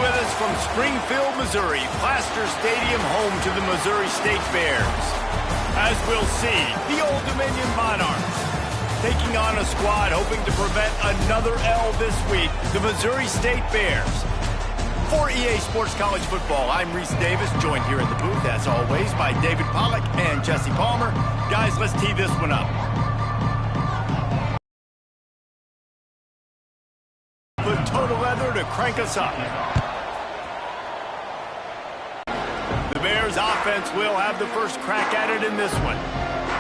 with us from Springfield, Missouri, Plaster Stadium, home to the Missouri State Bears. As we'll see, the Old Dominion Monarchs taking on a squad hoping to prevent another L this week, the Missouri State Bears. For EA Sports College Football, I'm Reese Davis, joined here in the booth, as always, by David Pollack and Jesse Palmer. Guys, let's tee this one up. Put total leather to crank us up. The Bears offense will have the first crack at it in this one.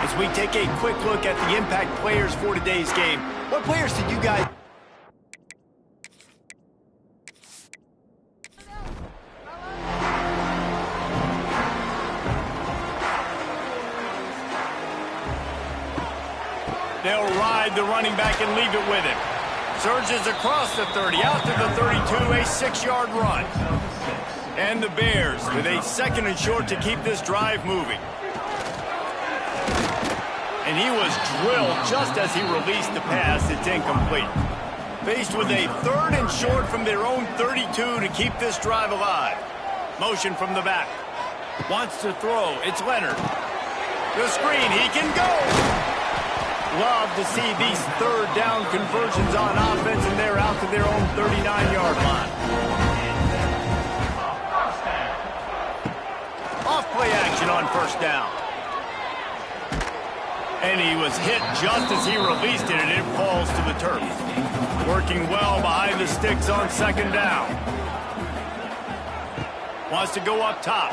As we take a quick look at the impact players for today's game, what players did you guys... They'll ride the running back and leave it with him. Surges across the 30, out to the 32, a 6-yard run. And the Bears with a 2nd and short to keep this drive moving. And he was drilled just as he released the pass. It's incomplete. Faced with a 3rd and short from their own 32 to keep this drive alive. Motion from the back. Wants to throw. It's Leonard. The screen. He can go. Love to see these 3rd down conversions on offense, and they're out to their own 39-yard line. Off-play action on 1st down. And he was hit just as he released it, and it falls to the turf. Working well behind the sticks on 2nd down. Wants to go up top.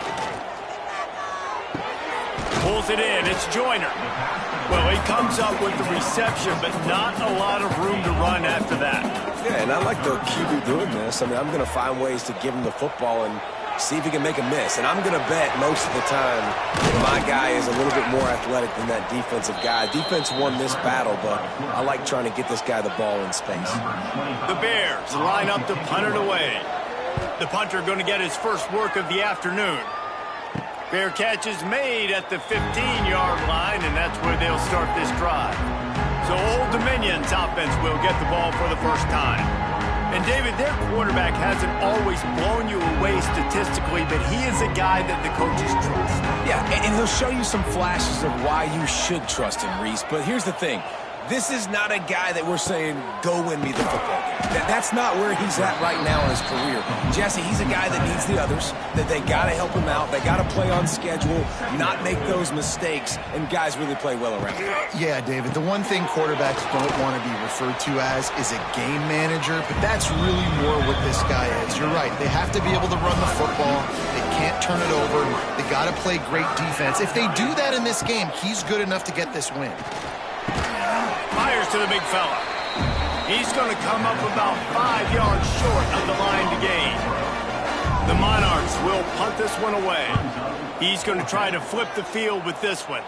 Pulls it in. It's Joyner. Well, he comes up with the reception, but not a lot of room to run after that. Yeah, and I like the QB doing this. I mean, I'm going to find ways to give him the football and see if he can make a miss. And I'm going to bet most of the time my guy is a little bit more athletic than that defensive guy. Defense won this battle, but I like trying to get this guy the ball in space. The Bears line up to punt it away. The punter going to get his first work of the afternoon. Fair catch is made at the 15-yard line, and that's where they'll start this drive. So Old Dominion's offense will get the ball for the first time. And, David, their quarterback hasn't always blown you away statistically, but he is a guy that the coaches trust. Yeah, and he'll show you some flashes of why you should trust him, Reese. But here's the thing. This is not a guy that we're saying, go win me the football game. That's not where he's at right now in his career. Jesse, he's a guy that needs the others, that they got to help him out. They got to play on schedule, not make those mistakes, and guys really play well around him. Yeah, David, the one thing quarterbacks don't want to be referred to as is a game manager, but that's really more what this guy is. You're right. They have to be able to run the football. They can't turn it over. They got to play great defense. If they do that in this game, he's good enough to get this win. Fires to the big fella. He's going to come up about 5 yards short of the line to gain. The Monarchs will punt this one away. He's going to try to flip the field with this one.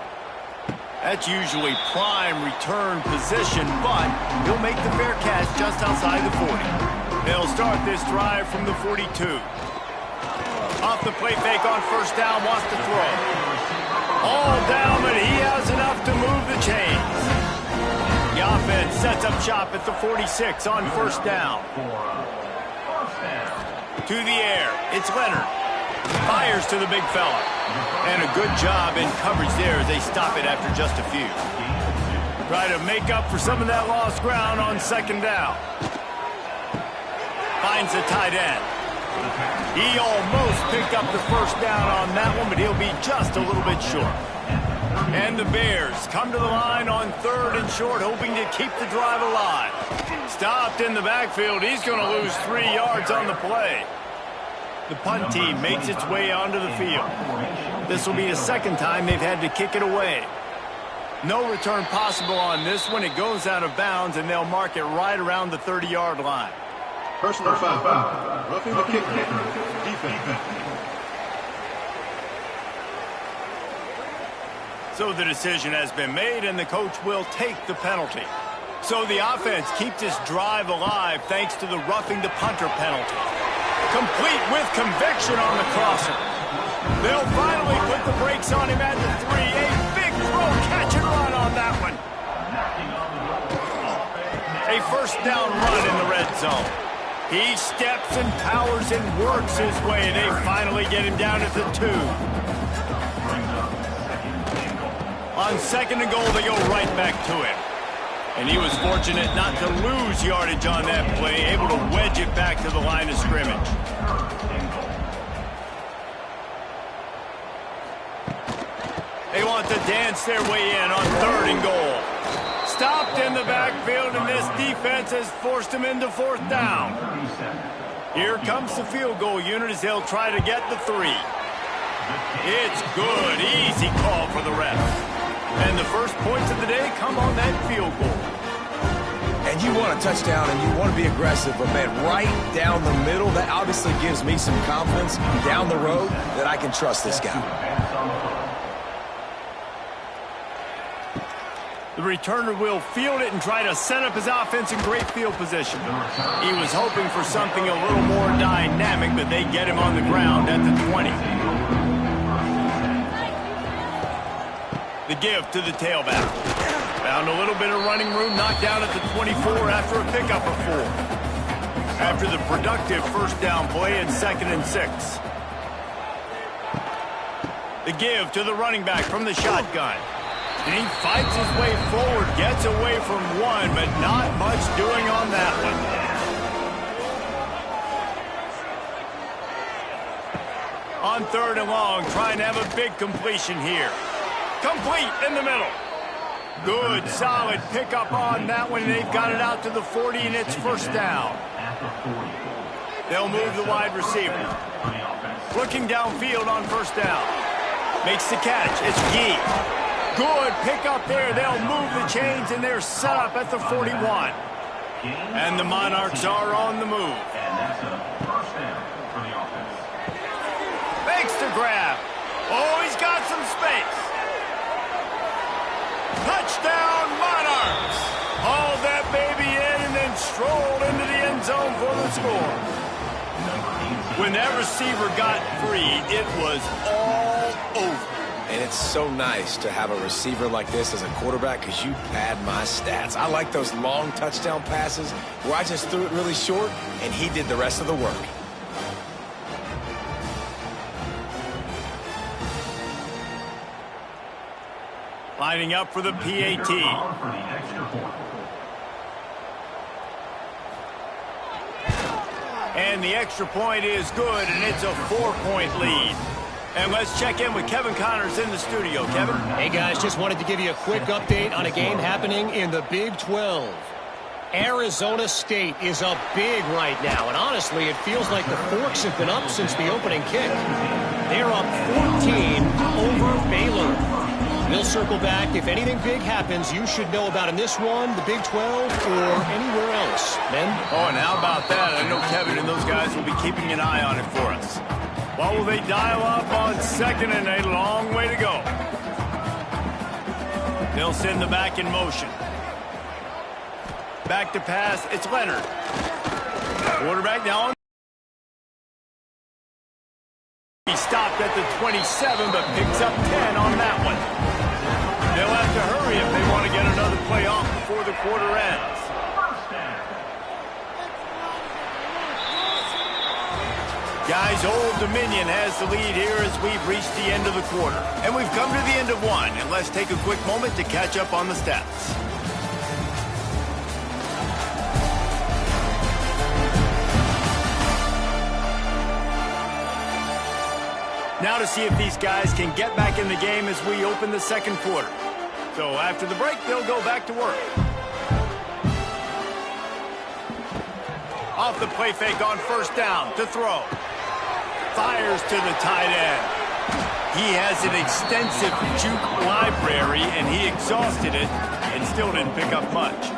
That's usually prime return position, but he'll make the fair catch just outside the 40. They'll start this drive from the 42. Off the play fake on 1st down, wants to throw. All down, but he has enough to move the chains. The offense sets up shop at the 46 on 1st down. To the air, it's Leonard. Fires to the big fella. And a good job in coverage there as they stop it after just a few. Try to make up for some of that lost ground on 2nd down. Finds the tight end. He almost picked up the 1st down on that one, but he'll be just a little bit short. And the Bears come to the line on 3rd and short, hoping to keep the drive alive. Stopped in the backfield. He's going to lose 3 yards on the play. The punt team makes its way onto the field. This will be the 2nd time they've had to kick it away. No return possible on this one. It goes out of bounds, and they'll mark it right around the 30-yard line. Personal foul. Roughing the kick. Defense. So the decision has been made, and the coach will take the penalty. So the offense keeps this drive alive thanks to the roughing the punter penalty. Complete with conviction on the crosser. They'll finally put the brakes on him at the 3. A big throw, catch and run on that one. A 1st down run in the red zone. He steps and powers and works his way. They finally get him down at the 2. On 2nd and goal, they go right back to him. And he was fortunate not to lose yardage on that play, able to wedge it back to the line of scrimmage. They want to dance their way in on 3rd and goal. Stopped in the backfield, and this defense has forced him into 4th down. Here comes the field goal unit as they'll try to get the 3. It's good. Easy call for the refs. And the first points of the day come on that field goal. And you want a touchdown and you want to be aggressive, but man, right down the middle, that obviously gives me some confidence down the road that I can trust this guy. The returner will field it and try to set up his offense in great field position. He was hoping for something a little more dynamic, but they get him on the ground at the 20. The give to the tailback. Found a little bit of running room, knocked down at the 24 after a pickup of 4. After the productive first down play at 2nd and 6. The give to the running back from the shotgun. And he fights his way forward, gets away from 1, but not much doing on that one. On 3rd and long, trying to have a big completion here. Complete in the middle. Good, solid pickup on that one. They've got it out to the 40, and it's 1st down. They'll move the wide receiver. Looking downfield on 1st down. Makes the catch. It's Gee. Good pickup there. They'll move the chains, and they're set up at the 41. And the Monarchs are on the move. Makes the grab. Oh, he's got some space. Touchdown, Monarchs! Hauled that baby in and then strolled into the end zone for the score. When that receiver got free, it was all over. And it's so nice to have a receiver like this as a quarterback because you pad my stats. I like those long touchdown passes where I just threw it really short and he did the rest of the work. Lining up for the PAT. And the extra point is good, and it's a 4-point lead. And let's check in with Kevin Connors in the studio. Kevin? Hey, guys, just wanted to give you a quick update on a game happening in the Big 12. Arizona State is up big right now, and honestly, it feels like the Forks have been up since the opening kick. They're up 14 over Baylor. We'll circle back. If anything big happens, you should know about in this one, the Big 12, or anywhere else. Men? Oh, and how about that? I know Kevin and those guys will be keeping an eye on it for us. What will they dial up on 2nd and a long way to go? They'll send the back in motion. Back to pass. It's Leonard. Quarterback now on. He stopped at the 27, but picks up 10 on that one. They'll have to hurry if they want to get another play off before the quarter ends. Guys, Old Dominion has the lead here as we've reached the end of the quarter. And we've come to the end of one. And let's take a quick moment to catch up on the stats. Now to see if these guys can get back in the game as we open the second quarter. So after the break, they'll go back to work. Off the play fake on 1st down to throw. Fires to the tight end. He has an extensive juke library, and he exhausted it and still didn't pick up much.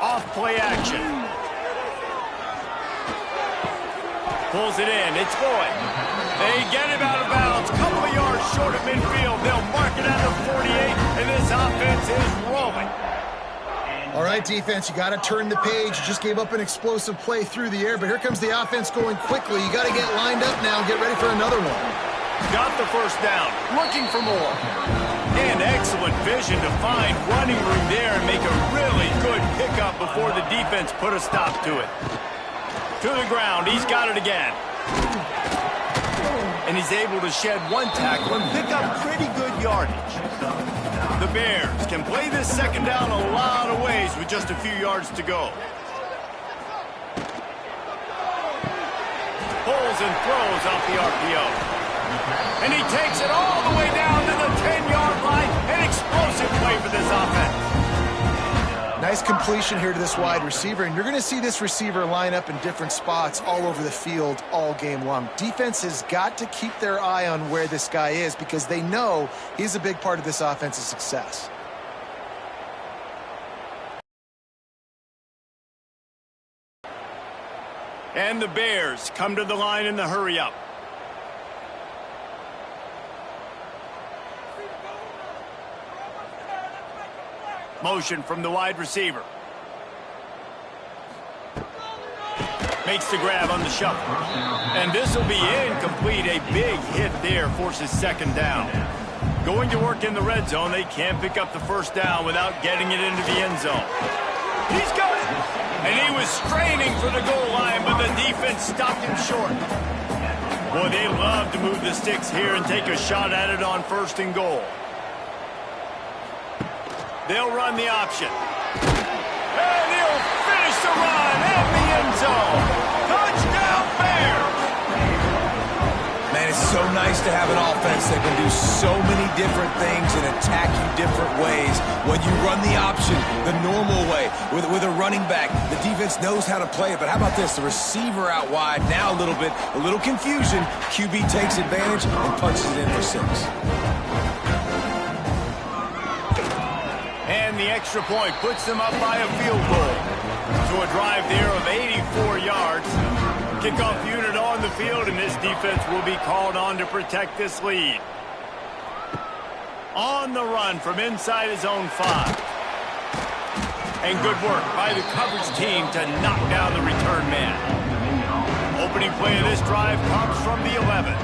Off play action. Pulls it in. It's Boyd. They get him out of bounds. Couple of yards short of midfield. They'll mark it at the 48, and this offense is rolling. All right, defense, you got to turn the page. You just gave up an explosive play through the air, but here comes the offense going quickly. You got to get lined up now and get ready for another one. Got the 1st down. Looking for more. And excellent vision to find running room there and make a really good pickup before the defense put a stop to it. To the ground, he's got it again. And he's able to shed one tackle and pick up pretty good yardage. The Bears can play this second down a lot of ways with just a few yards to go. Pulls and throws off the RPO. And he takes it all the way down to the 10-yard line. An explosive play for this offense. Nice completion here to this wide receiver, and you're going to see this receiver line up in different spots all over the field all game long. Defense has got to keep their eye on where this guy is because they know he's a big part of this offense's success. And the Bears come to the line in the hurry-up. Motion from the wide receiver. Makes the grab on the shuffle. And this will be incomplete. A big hit there forces second down. Going to work in the red zone. They can't pick up the first down without getting it into the end zone. He's got it. And he was straining for the goal line, but the defense stopped him short. Boy, they love to move the sticks here and take a shot at it on 1st and goal. They'll run the option. And he'll finish the run in the end zone. Touchdown, Bears! Man, it's so nice to have an offense that can do so many different things and attack you different ways. When you run the option the normal way with a running back, the defense knows how to play it. But how about this? The receiver out wide, now a little confusion. QB takes advantage and punches it in for 6. And the extra point puts them up by a field goal. To a drive there of 84 yards. Kickoff unit on the field, and this defense will be called on to protect this lead. On the run from inside his own 5. And good work by the coverage team to knock down the return man. Opening play of this drive comes from the 11.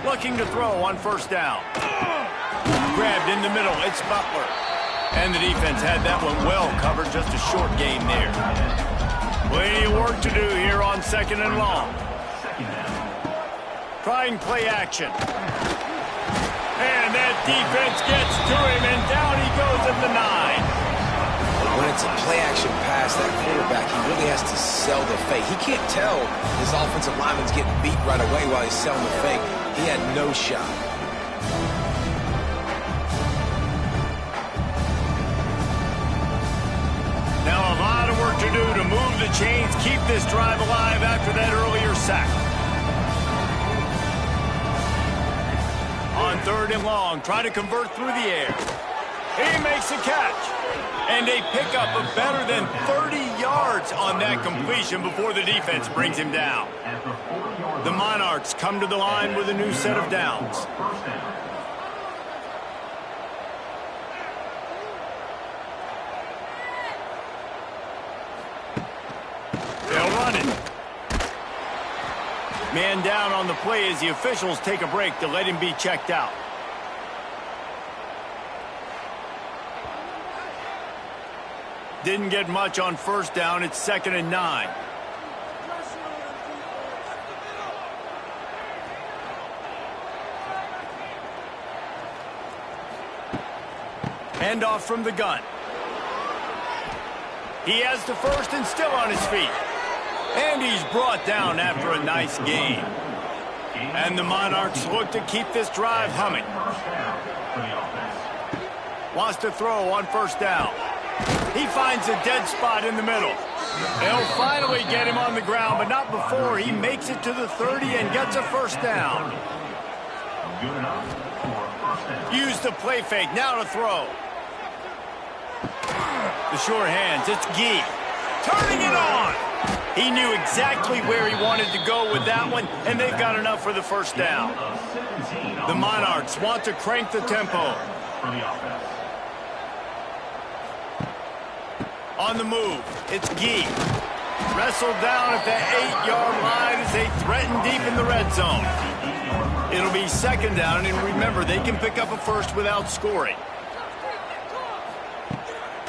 Looking to throw on 1st down. Grabbed in the middle, it's Butler. And the defense had that one well covered, just a short gain there. Plenty of work to do here on 2nd and long. Trying play action. And that defense gets to him, and down he goes at the 9. When it's a play-action pass, that quarterback, he really has to sell the fake. He can't tell his offensive lineman's getting beat right away while he's selling the fake. He had no shot. Now a lot of work to do to move the chains, keep this drive alive after that earlier sack. On 3rd and long, try to convert through the air. He makes a catch. And a pickup of better than 30 yards on that completion before the defense brings him down. The Monarchs come to the line with a new set of downs. They'll run it. Man down on the play as the officials take a break to let him be checked out. Didn't get much on 1st down. It's 2nd and 9. Handoff from the gun. He has the 1st and still on his feet. And he's brought down after a nice gain. And the Monarchs look to keep this drive humming. Wants to throw on 1st down. He finds a dead spot in the middle. They'll finally get him on the ground, but not before he makes it to the 30 and gets a 1st down. Use the play fake, now to throw. The short hands, it's Gee. Turning it on. He knew exactly where he wanted to go with that one, and they've got enough for the 1st down. The Monarchs want to crank the tempo. On the move, it's Gee. Wrestled down at the 8-yard line as they threaten deep in the red zone. It'll be second down, and remember, they can pick up a first without scoring.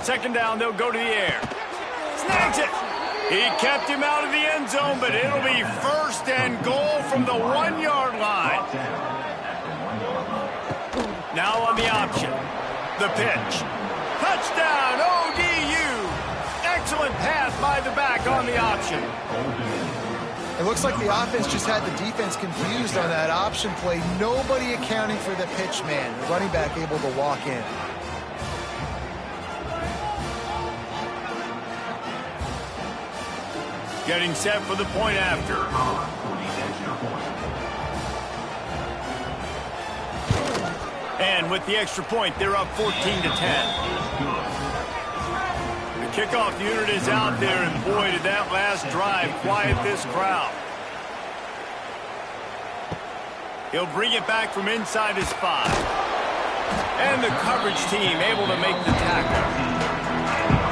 Second down, they'll go to the air. Snags it. He kept him out of the end zone, but it'll be first and goal from the 1-yard line. Now on the option. The pitch. Touchdown, ODU. Excellent pass by the back on the option. It looks like the offense just had the defense confused on that option play. Nobody accounting for the pitch man. The running back able to walk in. Getting set for the point after. And with the extra point, they're up 14-10. The kickoff unit is out there, and boy, did that last drive quiet this crowd. He'll bring it back from inside his 5. And the coverage team able to make the tackle.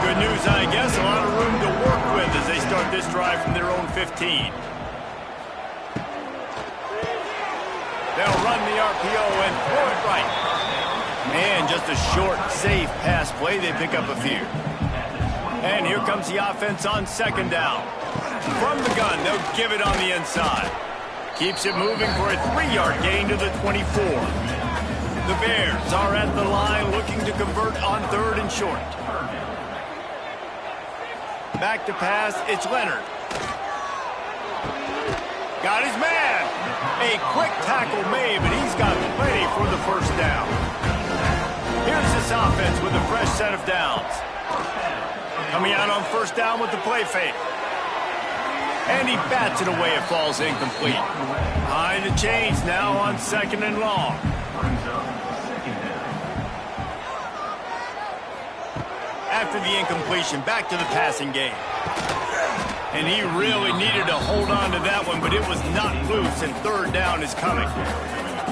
Good news, I guess, a lot of room to work with as they start this drive from their own 15. They'll run the RPO and throw it right. And just a short, safe pass play. They pick up a few. And here comes the offense on second down. From the gun, they'll give it on the inside. Keeps it moving for a 3-yard gain to the 24. The Bears are at the line looking to convert on third and short. Back to pass, it's Leonard. Got his man. A quick tackle made, but he's got plenty for the first down. Here's this offense with a fresh set of downs. Coming out on first down with the play fake. And he bats it away, it falls incomplete. Behind the chains now on second and long. After the incompletion, back to the passing game. And he really needed to hold on to that one, but it was not loose, and third down is coming.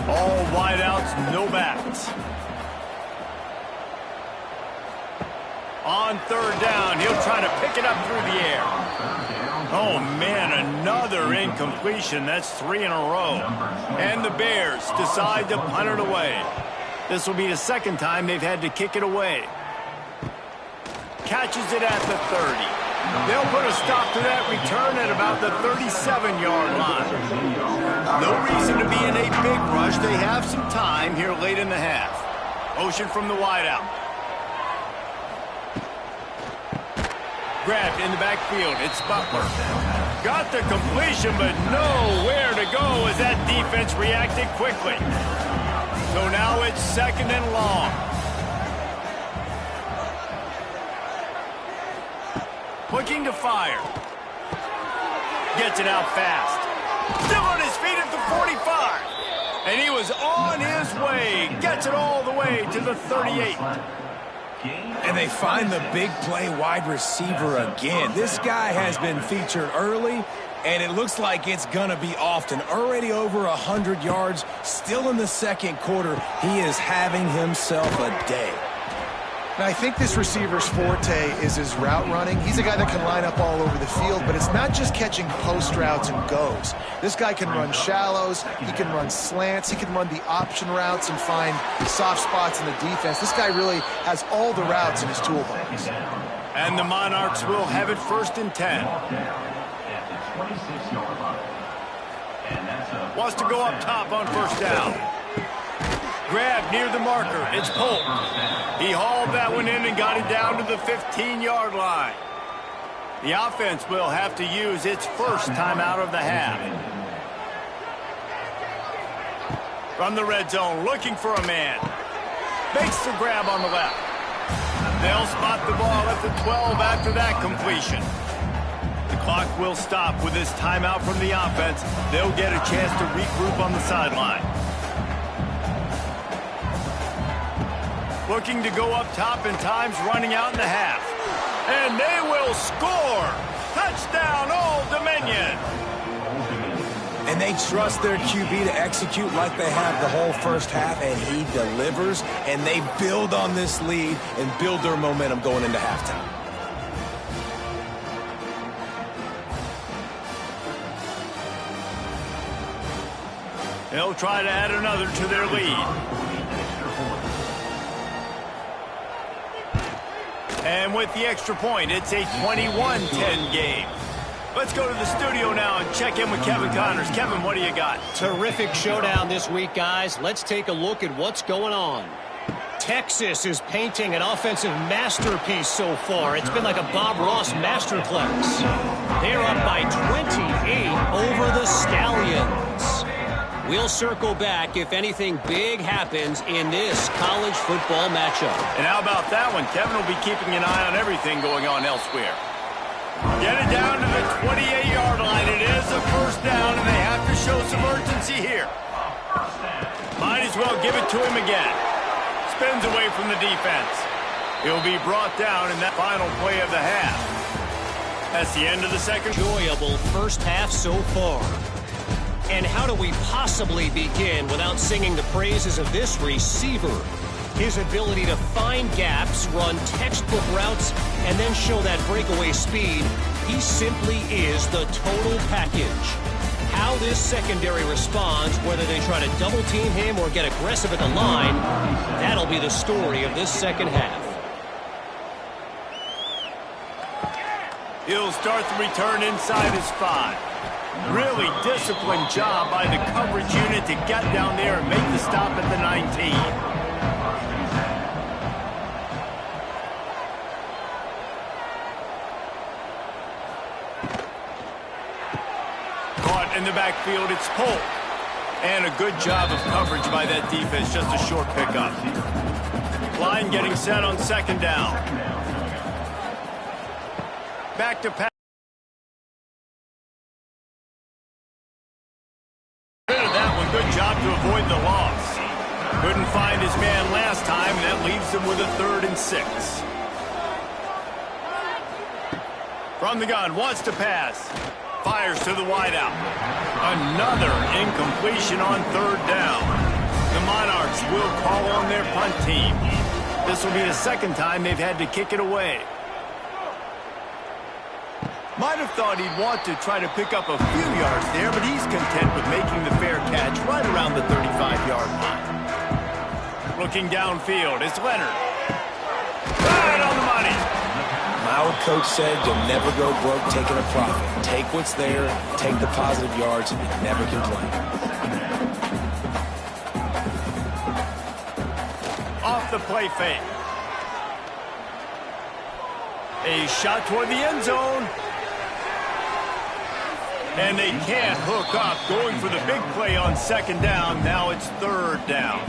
All wideouts, no backs. On third down, he'll try to pick it up through the air. Oh, man, another incompletion. That's 3 in a row. And the Bears decide to punt it away. This will be the second time they've had to kick it away. Catches it at the 30. They'll put a stop to that return at about the 37-yard line. No reason to be in a big rush. They have some time here late in the half. Motion from the wideout. Grabbed in the backfield. It's Butler. Got the completion, but nowhere to go as that defense reacted quickly. So now it's second and long. Looking to fire. Gets it out fast. Still on his feet at the 45. And he was on his way. Gets it all the way to the 38. And they find the big play wide receiver again. This guy has been featured early, and it looks like it's going to be often. Already over 100 yards, still in the second quarter. He is having himself a day. And I think this receiver's forte is his route running. He's a guy that can line up all over the field, but it's not just catching post routes and goes. This guy can run shallows, he can run slants, he can run the option routes and find soft spots in the defense. This guy really has all the routes in his toolbox. And the Monarchs will have it first and 10. Wants to go up top on first down. Grab near the marker. It's Polk. He hauled that one in and got it down to the 15-yard line. The offense will have to use its first timeout of the half. From the red zone, looking for a man. Makes the grab on the left. They'll spot the ball at the 12 after that completion. The clock will stop with this timeout from the offense. They'll get a chance to regroup on the sideline. Looking to go up top, and time's running out in the half. And they will score! Touchdown, Old Dominion! And they trust their QB to execute like they have the whole first half, and he delivers, and they build on this lead and build their momentum going into halftime. They'll try to add another to their lead. And with the extra point, it's a 21-10 game. Let's go to the studio now and check in with Kevin Connors. Kevin, what do you got? Terrific showdown this week, guys. Let's take a look at what's going on. Texas is painting an offensive masterpiece so far. It's been like a Bob Ross masterclass. They're up by 28 over the Stallions. We'll circle back if anything big happens in this college football matchup. And how about that one? Kevin will be keeping an eye on everything going on elsewhere. Get it down to the 28-yard line. It is a first down, and they have to show some urgency here. Might as well give it to him again. Spins away from the defense. He'll be brought down in that final play of the half. That's the end of the second. Enjoyable first half so far. And how do we possibly begin without singing the praises of this receiver? His ability to find gaps, run textbook routes, and then show that breakaway speed. He simply is the total package. How this secondary responds, whether they try to double team him or get aggressive at the line, that'll be the story of this second half. He'll start the return inside his 5. Really disciplined job by the coverage unit to get down there and make the stop at the 19. Caught in the backfield, it's Polk. And a good job of coverage by that defense, just a short pickup. Line getting set on second down. Back to pass. Good job to avoid the loss. Couldn't find his man last time, and that leaves him with a 3rd and 6. From the gun, wants to pass. Fires to the wideout. Another incompletion on 3rd down. The Monarchs will call on their punt team. This will be the second time they've had to kick it away. Might have thought he'd want to try to pick up a few yards there, but he's content with making the fair catch right around the 35-yard line. Looking downfield, it's Leonard. Right on the money. My old coach said you'll never go broke taking a profit. Take what's there, take the positive yards, and never complain. Off the play fake. A shot toward the end zone. And they can't hook up, going for the big play on second down. Now it's 3rd down.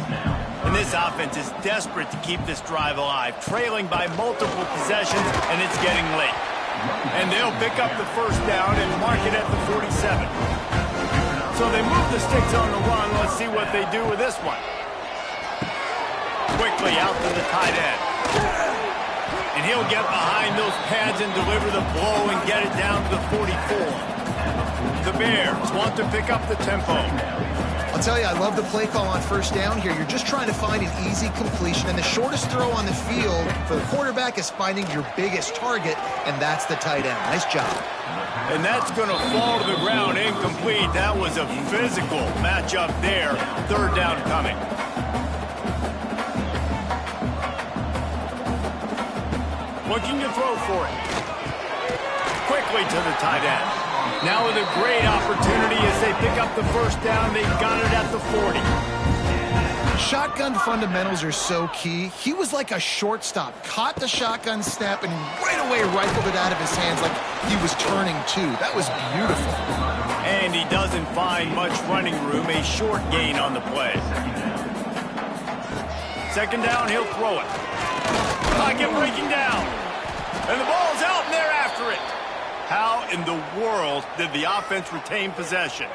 And this offense is desperate to keep this drive alive, trailing by multiple possessions, and it's getting late. And they'll pick up the first down and mark it at the 47. So they move the sticks on the run. Let's see what they do with this one. Quickly out to the tight end. And he'll get behind those pads and deliver the blow and get it down to the 44. The Bears want to pick up the tempo. I'll tell you, I love the play call on first down here. You're just trying to find an easy completion, and the shortest throw on the field for the quarterback is finding your biggest target, and that's the tight end. Nice job. And that's going to fall to the ground incomplete. That was a physical matchup there. 3rd down coming. Looking to throw for it. Quickly to the tight end. Now with a great opportunity as they pick up the first down. They got it at the 40. Shotgun fundamentals are so key. He was like a shortstop. Caught the shotgun snap and right away rifled it out of his hands like he was turning too. That was beautiful. And he doesn't find much running room. A short gain on the play. Second down, he'll throw it. Pocket breaking down. And the ball's out and they're after it. How in the world did the offense retain possession?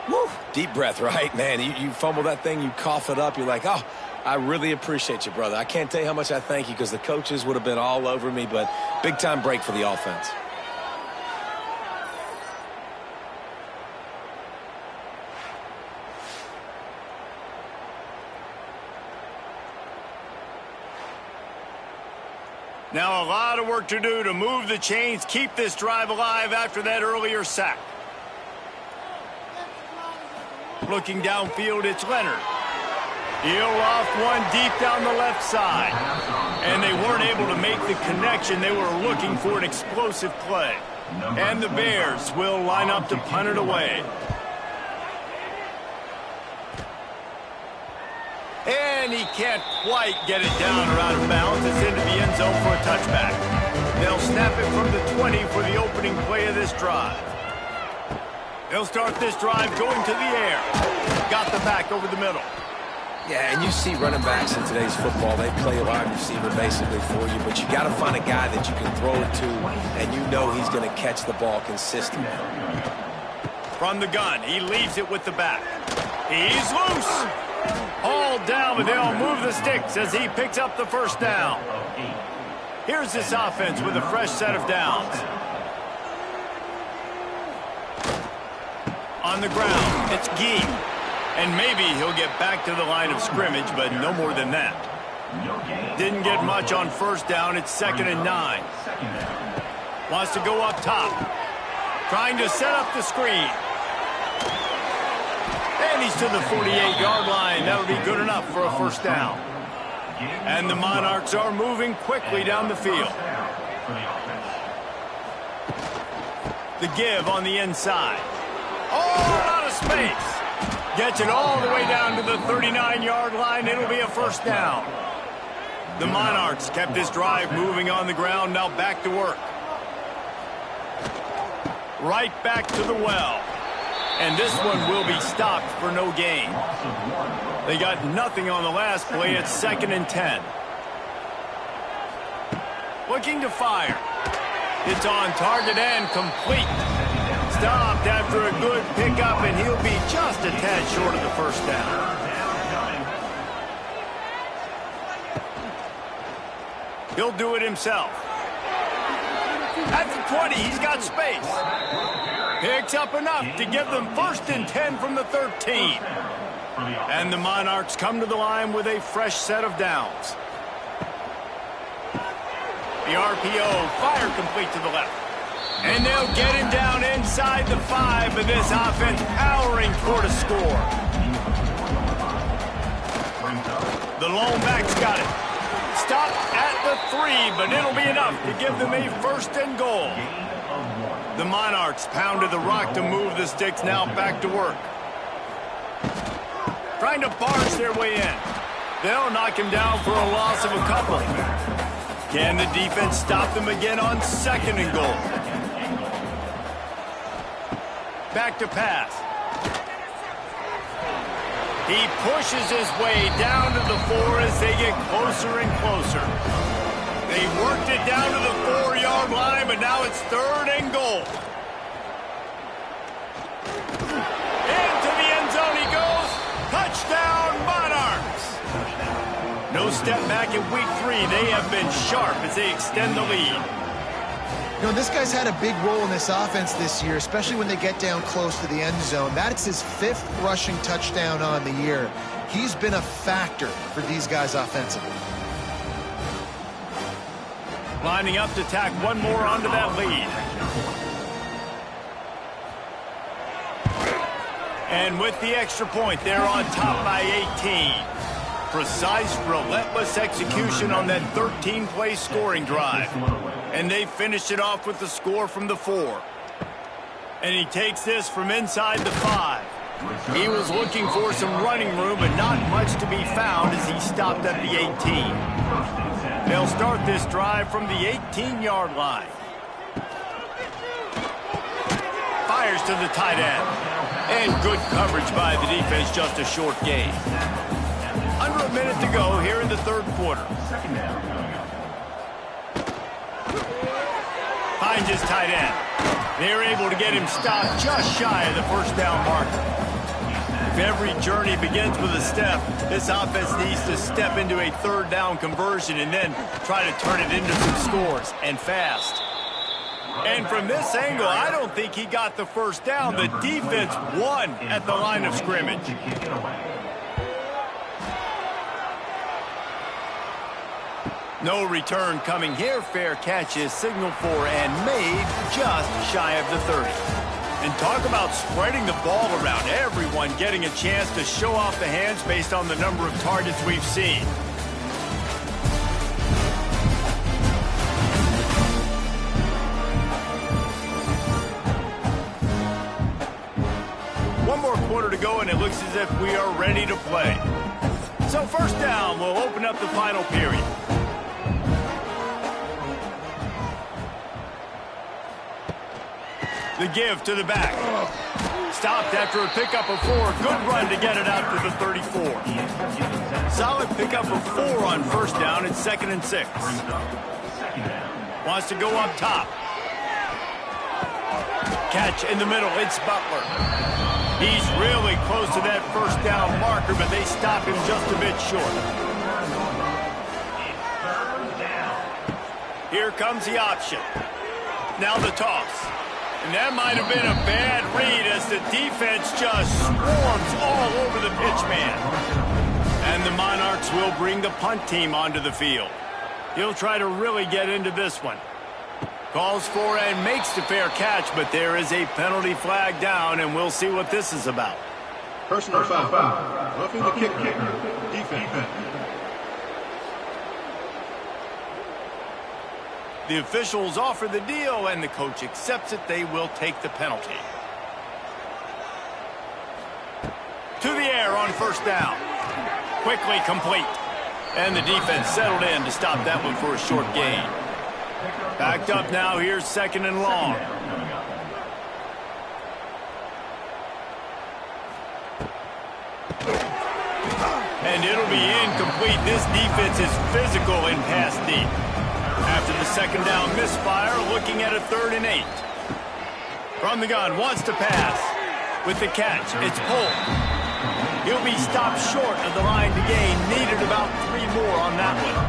Woo. Deep breath, right, man? You fumble that thing, you cough it up, you're like, oh, I really appreciate you, brother. I can't tell you how much I thank you because the coaches would have been all over me, but big-time break for the offense. Now a lot of work to do to move the chains, keep this drive alive after that earlier sack. Looking downfield, it's Leonard. He'll off one deep down the left side. And they weren't able to make the connection. They were looking for an explosive play. And the Bears will line up to punt it away. And he can't quite get it down or out of bounds. It's into the end zone for a touchback. They'll snap it from the 20 for the opening play of this drive. They'll start this drive going to the air. Got the back over the middle. Yeah, and you see running backs in today's football, they play a wide receiver basically for you, but you got to find a guy that you can throw it to, and you know he's going to catch the ball consistently. From the gun, he leaves it with the back. He's loose. Hauled down, but they'll move the sticks as he picks up the first down. Here's this offense with a fresh set of downs. On the ground, it's Gee. And maybe he'll get back to the line of scrimmage, but no more than that. Didn't get much on first down. It's 2nd and 9. Wants to go up top. Trying to set up the screen. And he's to the 48-yard line. That'll be good enough for a first down. And the Monarchs are moving quickly down the field. The give on the inside. Oh, out of space. Gets it all the way down to the 39-yard line. It'll be a first down. The Monarchs kept this drive moving on the ground. Now back to work. Right back to the well. And this one will be stopped for no gain. They got nothing on the last play. It's 2nd and 10. Looking to fire. It's on target and complete. Stopped after a good pickup, and he'll be just a tad short of the first down. He'll do it himself. At the 20, he's got space. Picks up enough to give them 1st and 10 from the 13. And the Monarchs come to the line with a fresh set of downs. The RPO, fire complete to the left. And they'll get him down inside the 5, but this offense powering toward a score. The lone back's got it. Stopped at the 3, but it'll be enough to give them a 1st and goal. The Monarchs pounded the rock to move the sticks, now back to work. Trying to barge their way in. They'll knock him down for a loss of a couple. Can the defense stop them again on 2nd and goal? Back to pass. He pushes his way down to the 4 as they get closer and closer. They worked it down to the 4-yard line, but now it's 3rd and goal. Into the end zone he goes. Touchdown, Monarchs. No step back in week 3. They have been sharp as they extend the lead. You know, this guy's had a big role in this offense this year, especially when they get down close to the end zone. That's his 5th rushing touchdown on the year. He's been a factor for these guys offensively. Lining up to tack one more onto that lead. And with the extra point, they're on top by 18. Precise, relentless execution on that 13-play scoring drive. And they finished it off with the score from the 4. And he takes this from inside the 5. He was looking for some running room, but not much to be found as he stopped at the 18. They'll start this drive from the 18-yard line. Fires to the tight end. And good coverage by the defense, just a short gain. Under a minute to go here in the 3rd quarter. Finds his tight end. They're able to get him stopped just shy of the first down marker. If every journey begins with a step, this offense needs to step into a 3rd down conversion and then try to turn it into some scores, and fast. And from this angle, I don't think he got the first down. The defense won at the line of scrimmage. No return coming here. Fair catch is signaled for and made just shy of the 30. And talk about spreading the ball around. Everyone getting a chance to show off the hands based on the number of targets we've seen. One more quarter to go, and it looks as if we are ready to play. So first down, we'll open up the final period. The give to the back. Stopped after a pickup of 4. Good run to get it out to the 34. Solid pickup of 4 on first down. It's 2nd and 6. Wants to go up top. Catch in the middle. It's Butler. He's really close to that first down marker, but they stop him just a bit short. Here comes the option. Now the toss. And that might have been a bad read as the defense just swarms all over the pitch man. And the Monarchs will bring the punt team onto the field. He'll try to really get into this one. Calls for and makes the fair catch, but there is a penalty flag down, and we'll see what this is about. Personal foul. Roughing the kicker. Defense. The officials offer the deal, and the coach accepts it. They will take the penalty. To the air on first down. Quickly complete. And the defense settled in to stop that one for a short gain. Backed up now. Here's 2nd and long. And it'll be incomplete. This defense is physical in pass deep. After the 2nd down misfire, looking at a 3rd and 8. From the gun, wants to pass. With the catch, it's pulled. He'll be stopped short of the line to gain. Needed about 3 more on that one.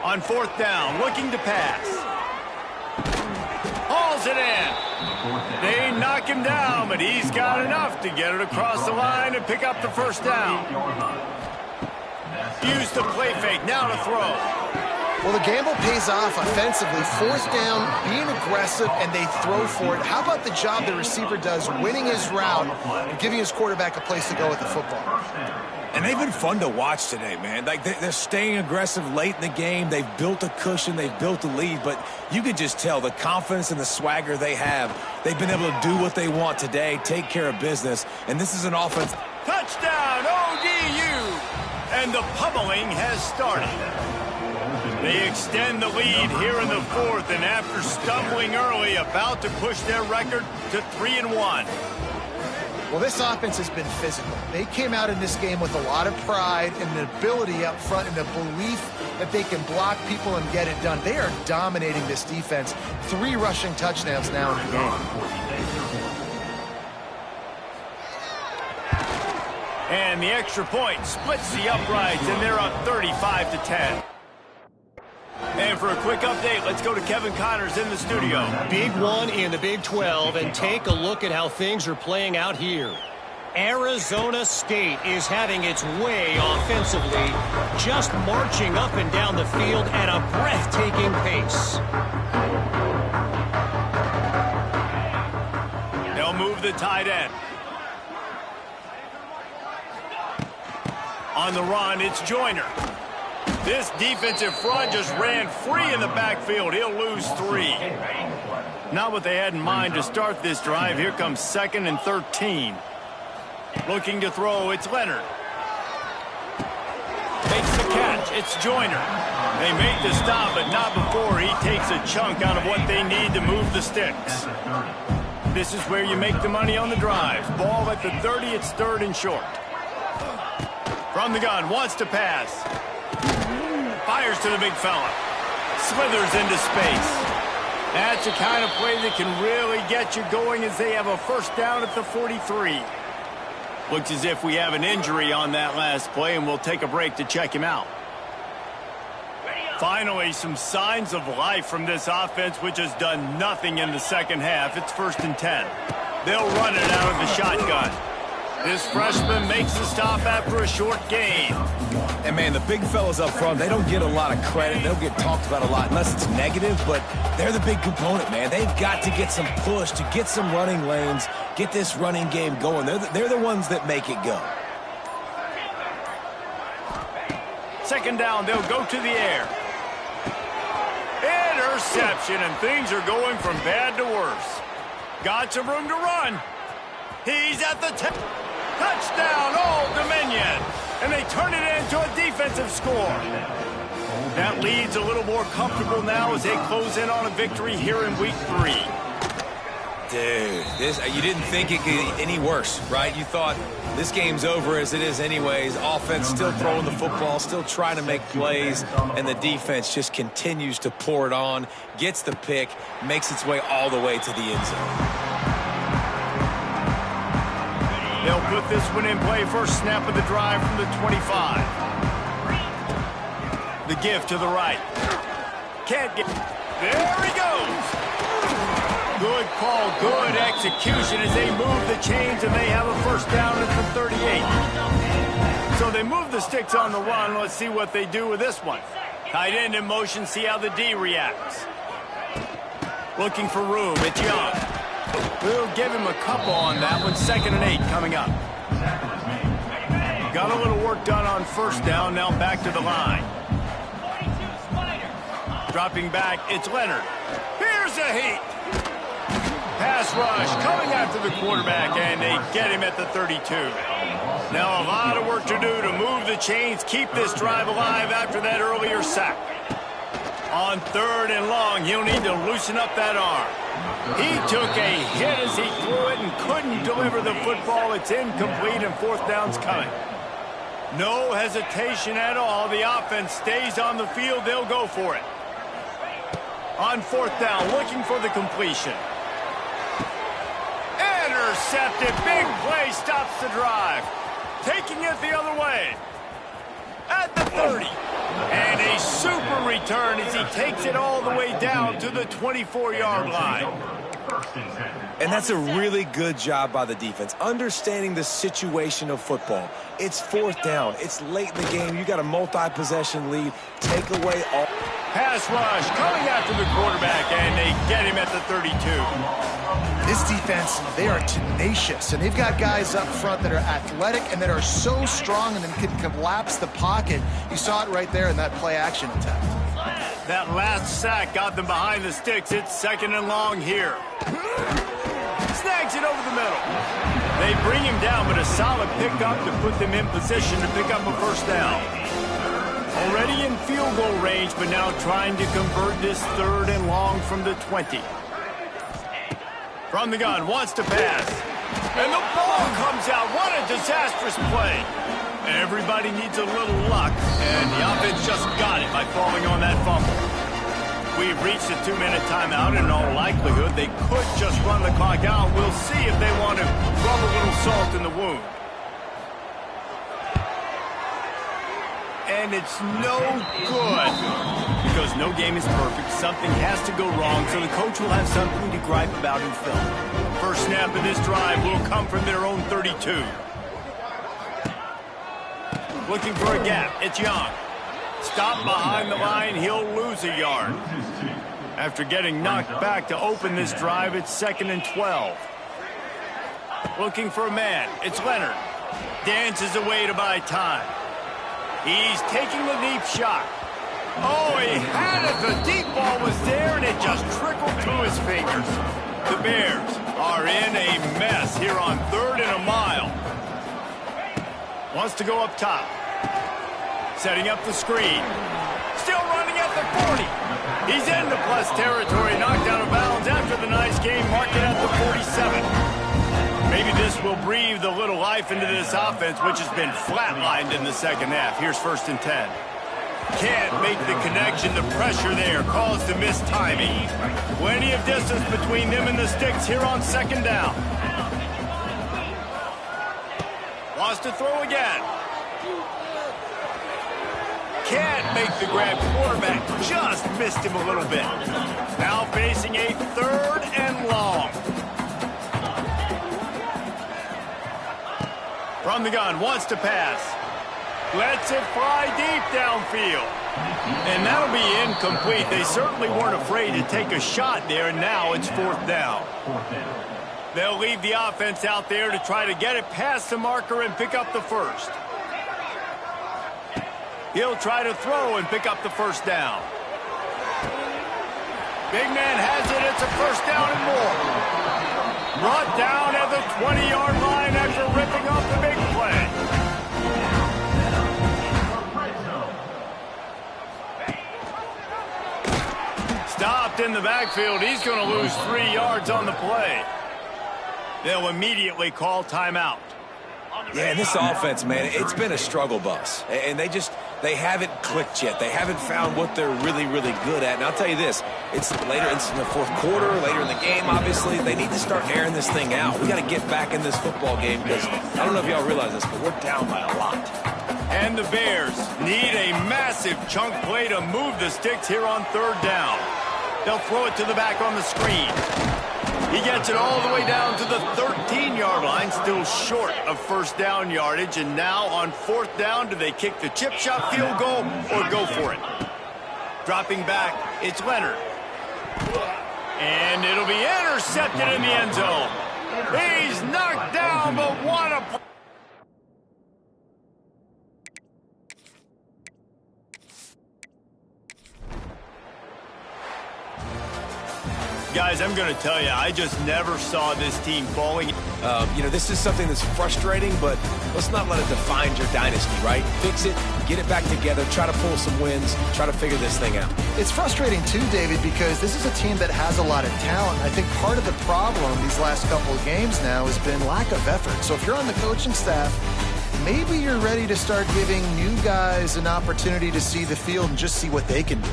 On 4th down, looking to pass. Hauls it in. They knock him down, but he's got enough to get it across the line and pick up the first down. Use the play fake, now to throw. Well, the gamble pays off offensively. 4th down, being aggressive, and they throw for it. How about the job the receiver does, winning his route and giving his quarterback a place to go with the football? And they've been fun to watch today, man. Like they're staying aggressive late in the game. They've built a cushion. They've built a lead. But you could just tell the confidence and the swagger they have. They've been able to do what they want today, take care of business. And this is an offense. Touchdown, ODU! And the pummeling has started. They extend the lead here in the 4th, and after stumbling early, about to push their record to 3-1. Well, this offense has been physical. They came out in this game with a lot of pride and an ability up front and a belief that they can block people and get it done. They are dominating this defense. 3 rushing touchdowns now in the game. And the extra point splits the uprights, and they're up 35-10. And for a quick update, let's go to Kevin Connors in the studio. Big one in the Big 12, and take a look at how things are playing out here. Arizona State is having its way offensively, just marching up and down the field at a breathtaking pace. They'll move the tight end. On the run, it's Joyner. This defensive front just ran free in the backfield. He'll lose 3. Not what they had in mind to start this drive. Here comes 2nd and 13. Looking to throw, it's Leonard. Makes the catch, it's Joyner. They make the stop, but not before he takes a chunk out of what they need to move the sticks. This is where you make the money on the drives. Ball at the 30, it's 3rd and short. From the gun, wants to pass. Fires to the big fella. Slithers into space. That's the kind of play that can really get you going as they have a first down at the 43. Looks as if we have an injury on that last play, and we'll take a break to check him out. Finally, some signs of life from this offense, which has done nothing in the second half. It's 1st and 10. They'll run it out of the shotgun. This freshman makes the stop after a short gain. And, man, the big fellas up front, they don't get a lot of credit. They don't get talked about a lot unless it's negative, but they're the big component, man. They've got to get some push, to get some running lanes, get this running game going. They're the ones that make it go. Second down, they'll go to the air. Interception, and things are going from bad to worse. Got some room to run. He's at the touchdown, Old Dominion. And they turn it into a defensive score. That lead's a little more comfortable now as they close in on a victory here in week 3. Dude, you didn't think it could get any worse, right? You thought this game's over as it is anyways. Offense still throwing the football, still trying to make plays, and the defense just continues to pour it on, gets the pick, makes its way all the way to the end zone. They'll put this one in play. First snap of the drive from the 25. The give to the right. Can't get... There he goes! Good call, good execution as they move the chains, and they have a first down at the 38. So they move the sticks on the run. Let's see what they do with this one. Tight end in motion, see how the D reacts. Looking for room, it's Young. We'll give him a couple on that one. 2nd and 8 coming up. Got a little work done on first down, now back to the line. Dropping back, it's Leonard. Here's a heat. Pass rush coming after the quarterback, and they get him at the 32. Now a lot of work to do to move the chains, keep this drive alive after that earlier sack. On 3rd and long, he'll need to loosen up that arm. He took a hit as he threw it and couldn't deliver the football. It's incomplete, and 4th down's coming. No hesitation at all. The offense stays on the field. They'll go for it. On 4th down, looking for the completion. Intercepted. Big play stops the drive. Taking it the other way. At the 30. And a super return as he takes it all the way down to the 24-yard line. And that's a really good job by the defense, understanding the situation of football. It's 4th down. It's late in the game. You got a multi-possession lead. Take away all... Pass rush coming after the quarterback, and they get him at the 32. This defense, they are tenacious, and they've got guys up front that are athletic and that are so strong and then can collapse the pocket. You saw it right there in that play-action attempt. That last sack got them behind the sticks. It's 2nd and long here. Snags it over the middle. They bring him down, but a solid pickup to put them in position to pick up a first down. Already in field goal range, but now trying to convert this 3rd and long from the 20. From the gun, wants to pass. And the ball comes out. What a disastrous play. Everybody needs a little luck, and the offense just got it by falling on that fumble. We've reached a 2-minute timeout, and in all likelihood, they could just run the clock out. We'll see if they want to rub a little salt in the wound. And it's no good because no game is perfect. Something has to go wrong, so the coach will have something to gripe about in film. First snap of this drive will come from their own 32. Looking for a gap. It's Young. Stop behind the line. He'll lose a yard. After getting knocked back to open this drive, it's 2nd and 12. Looking for a man. It's Leonard. Dances away to buy time. He's taking the deep shot. Oh, he had it. The deep ball was there, and it just trickled through his fingers. The Bears are in a mess here on 3rd and a mile. Wants to go up top. Setting up the screen. Still running at the 40. He's into plus territory, knocked out of bounds after the nice game, marked it at the 47. Maybe this will breathe a little life into this offense, which has been flatlined in the 2nd half. Here's 1st and 10. Can't make the connection. The pressure there caused the missed timing. Plenty of distance between them and the sticks here on 2nd down. Wants to throw again. Can't make the grab. Quarterback just missed him a little bit. Now facing a 3rd and long. From the gun, wants to pass. Lets it fly deep downfield. And that'll be incomplete. They certainly weren't afraid to take a shot there, and now it's 4th down. They'll leave the offense out there to try to get it past the marker and pick up the first. He'll try to throw and pick up the first down. Big man has it. It's a first down and more. Brought down at the 20-yard line after ripping off the big play. Stopped in the backfield. He's going to lose 3 yards on the play. They'll immediately call timeout. Yeah, this offense, man, it's been a struggle bus. And they haven't clicked yet. They haven't found what they're really, really good at. And I'll tell you this, it's in the 4th quarter, later in the game, obviously. They need to start airing this thing out. We got to get back in this football game because I don't know if y'all realize this, but we're down by a lot. And the Bears need a massive chunk play to move the sticks here on 3rd down. They'll throw it to the back on the screen. He gets it all the way down to the 13-yard line, still short of first down yardage. And now on 4th down, do they kick the chip shot field goal or go for it? Dropping back, it's Leonard. And it'll be intercepted in the end zone. He's knocked down, but what a... Guys, I'm going to tell you, I just never saw this team falling. This is something that's frustrating, but let's not let it define your dynasty, right? Fix it, get it back together, try to pull some wins, try to figure this thing out. It's frustrating too, David, because this is a team that has a lot of talent. I think part of the problem these last couple of games now has been lack of effort. So if you're on the coaching staff, maybe you're ready to start giving new guys an opportunity to see the field and just see what they can do.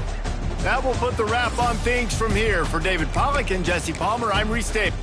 That will put the wrap on things from here. For David Pollack and Jesse Palmer, I'm Reese Davis.